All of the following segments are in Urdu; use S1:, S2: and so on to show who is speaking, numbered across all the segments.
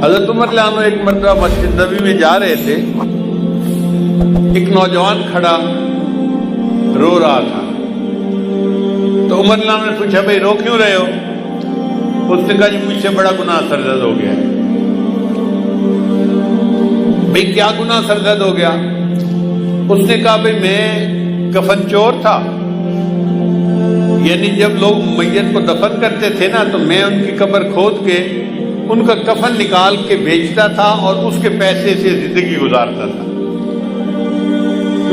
S1: حضرت عمر رضی اللہ عنہ ایک مرتبہ مسجد نبوی میں جا رہے تھے، ایک نوجوان کھڑا رو رہا تھا، تو عمر رضی اللہ عنہ نے پوچھا بھائی رو کیوں رہے ہو؟ اس نے کہا جی مجھ سے بڑا گناہ سرزد ہو گیا ہے۔ بھائی کیا گناہ سرزد ہو گیا؟ اس نے کہا بھائی میں کفن چور تھا، یعنی جب لوگ میت کو دفن کرتے تھے نا تو میں ان کی قبر کھود کے ان کا کفن نکال کے بیچتا تھا اور اس کے پیسے سے زندگی گزارتا تھا،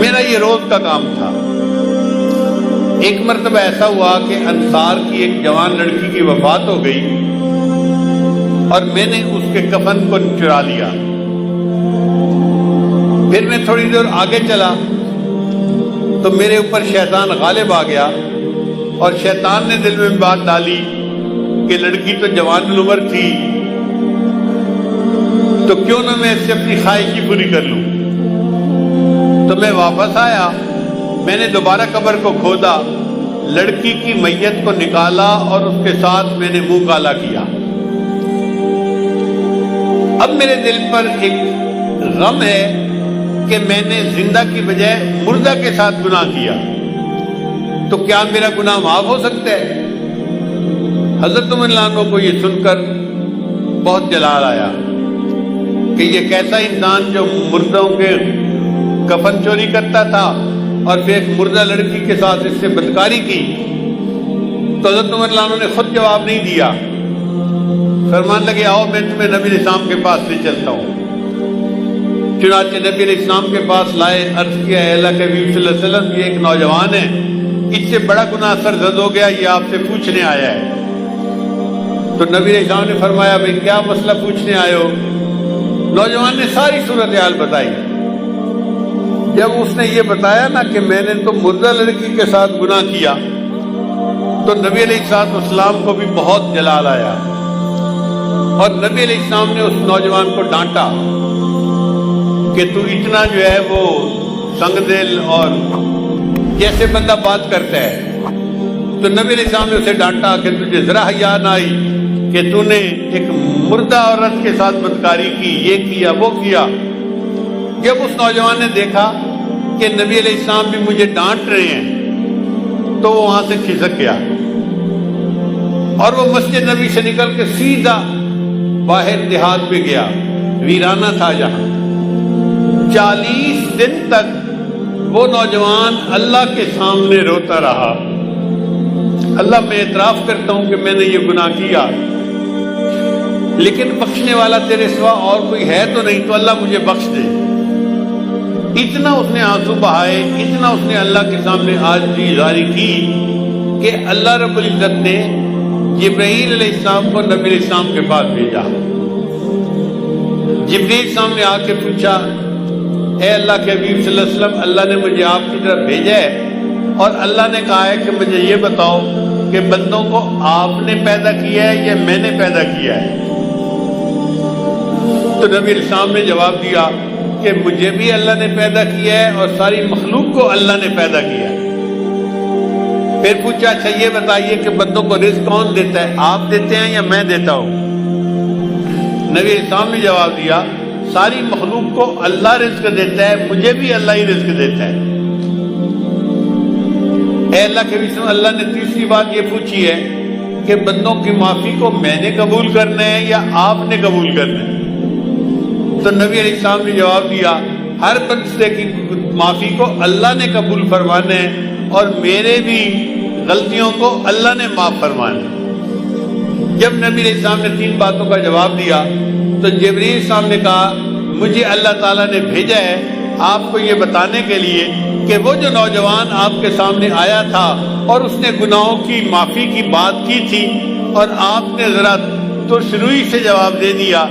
S1: میرا یہ روز کا کام تھا۔ ایک مرتبہ ایسا ہوا کہ انصار کی ایک جوان لڑکی کی وفات ہو گئی اور میں نے اس کے کفن کو چرا لیا۔ پھر میں تھوڑی دور آگے چلا تو میرے اوپر شیطان غالب آ گیا اور شیطان نے دل میں بات ڈالی کہ لڑکی تو جوان العمر تھی تو کیوں نہ میں اس سے اپنی خواہش ہی پوری کر لوں۔ تو میں واپس آیا، میں نے دوبارہ قبر کو کھودا، لڑکی کی میت کو نکالا اور اس کے ساتھ میں نے منہ کالا کیا۔ اب میرے دل پر ایک غم ہے کہ میں نے زندہ کی بجائے مردہ کے ساتھ گناہ کیا، تو کیا میرا گناہ معاف ہو سکتا ہے؟ حضرت عمر رضی اللہ عنہ کو یہ سن کر بہت جلال آیا کہ یہ کیسا انسان جو مردوں کے کفن چوری کرتا تھا اور پھر ایک مردہ لڑکی کے ساتھ اس سے بدکاری کی۔ تو حضرت عمر رضی اللہ عنہ نے خود جواب نہیں دیا، فرمان لگے آؤ میں تمہیں نبی علیہ السلام کے پاس لے چلتا ہوں۔ چنانچہ نبی علیہ السلام کے پاس لائے، عرض کیا اے اللہ کے حبیب صلی اللہ علیہ وسلم یہ ایک نوجوان ہے، اس سے بڑا گناہ سرزد ہو گیا، یہ آپ سے پوچھنے آیا ہے۔ تو نبی علیہ السلام نے فرمایا بھئی کیا مسئلہ پوچھنے آئے ہو؟ نوجوان نے ساری صورتحال بتائی۔ جب اس نے یہ بتایا نا کہ میں نے تو مردہ لڑکی کے ساتھ گناہ کیا، تو نبی علیہ السلام کو بھی بہت جلال آیا اور نبی علیہ السلام نے اس نوجوان کو ڈانٹا کہ تو اتنا جو ہے وہ سنگ دل اور جیسے بندہ بات کرتا ہے۔ تو نبی علیہ السلام نے اسے ڈانٹا کہ تجھے ذرا حیا نہ آئی کہ تو نے ایک مردہ عورت کے ساتھ بدکاری کی، یہ کیا وہ کیا۔ جب اس نوجوان نے دیکھا کہ نبی علیہ السلام بھی مجھے ڈانٹ رہے ہیں تو وہ وہاں سے کھسک گیا اور وہ مسجد نبی سے نکل کے سیدھا باہر دیہات میں گیا، ویرانہ تھا جہاں۔ 40 دن تک وہ نوجوان اللہ کے سامنے روتا رہا، اللہ میں اعتراف کرتا ہوں کہ میں نے یہ گناہ کیا، لیکن بخشنے والا تیرے سوا اور کوئی ہے تو نہیں، تو اللہ مجھے بخش دے۔ اتنا اس نے آنسو بہائے، اتنا اس نے اللہ کے سامنے عاجزی ظاہر کی کہ اللہ رب العزت نے جبرائیل علیہ السلام کو نبی علیہ السلام کے پاس بھیجا۔ جبرائیل السلام نے آ کے پوچھا اے اللہ کے حبیب صلی اللہ علیہ وسلم، اللہ نے مجھے آپ کی طرف بھیجا ہے اور اللہ نے کہا ہے کہ مجھے یہ بتاؤ کہ بندوں کو آپ نے پیدا کیا ہے یا میں نے پیدا کیا ہے؟ تو نبی علیہ السلام نے جواب دیا کہ مجھے بھی اللہ نے پیدا کیا ہے اور ساری مخلوق کو اللہ نے پیدا کیا ہے۔ پھر پوچھا اچھا یہ بتائیے کہ بندوں کو رزق کون دیتا ہے، آپ دیتے ہیں یا میں دیتا ہوں؟ نبی علیہ السلام نے جواب دیا ساری مخلوق کو اللہ رزق دیتا ہے، مجھے بھی اللہ ہی رزق دیتا ہے۔ اے اللہ کے رسول، اللہ نے تیسری بات یہ پوچھی ہے کہ بندوں کی معافی کو میں نے قبول کرنا ہے یا آپ نے قبول کرنا ہے؟ تو نبی علیہ السلام نے جواب دیا ہر بندے کی معافی کو اللہ نے قبول فرمانا ہے اور میرے بھی غلطیوں کو اللہ نے معاف فرمانا ہے۔ جب نبی علیہ السلام نے 3 باتوں کا جواب دیا تو جبرائیل السلام نے کہا مجھے اللہ تعالیٰ نے بھیجا ہے آپ کو یہ بتانے کے لیے کہ وہ جو نوجوان آپ کے سامنے آیا تھا اور اس نے گناہوں کی معافی کی بات کی تھی اور آپ نے ذرا ترش روئی سے جواب دے دیا،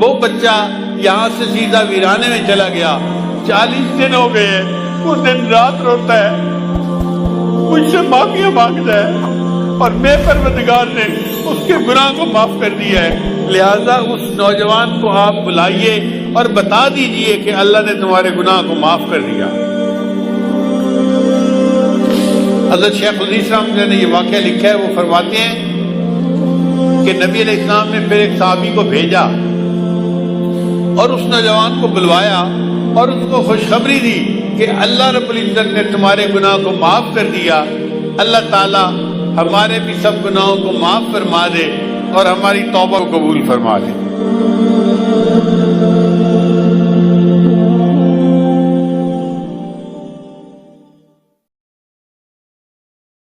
S1: وہ بچہ یہاں سے سیدھا ویرانے میں چلا گیا۔ 40 دن ہو گئے، وہ دن رات روتا ہے، مجھ سے معافیاں مانگتا ہے اور میں پروردگار نے اس کے گناہ کو معاف کر دیا ہے۔ لہذا اس نوجوان کو آپ بلائیے اور بتا دیجئے کہ اللہ نے تمہارے گناہ کو معاف کر دیا۔ حضرت شیخ الحدیث رحمۃ اللہ نے یہ واقعہ لکھا ہے، وہ فرماتے ہیں کہ نبی علیہ السلام نے پھر ایک صحابی کو بھیجا اور اس نوجوان کو بلوایا اور اس کو خوشخبری دی کہ اللہ رب العزت نے تمہارے گناہ کو معاف کر دیا، اللہ تعالیٰ ہمارے بھی سب گناہوں کو معاف فرما دے اور ہماری توبہ کو قبول فرما دے۔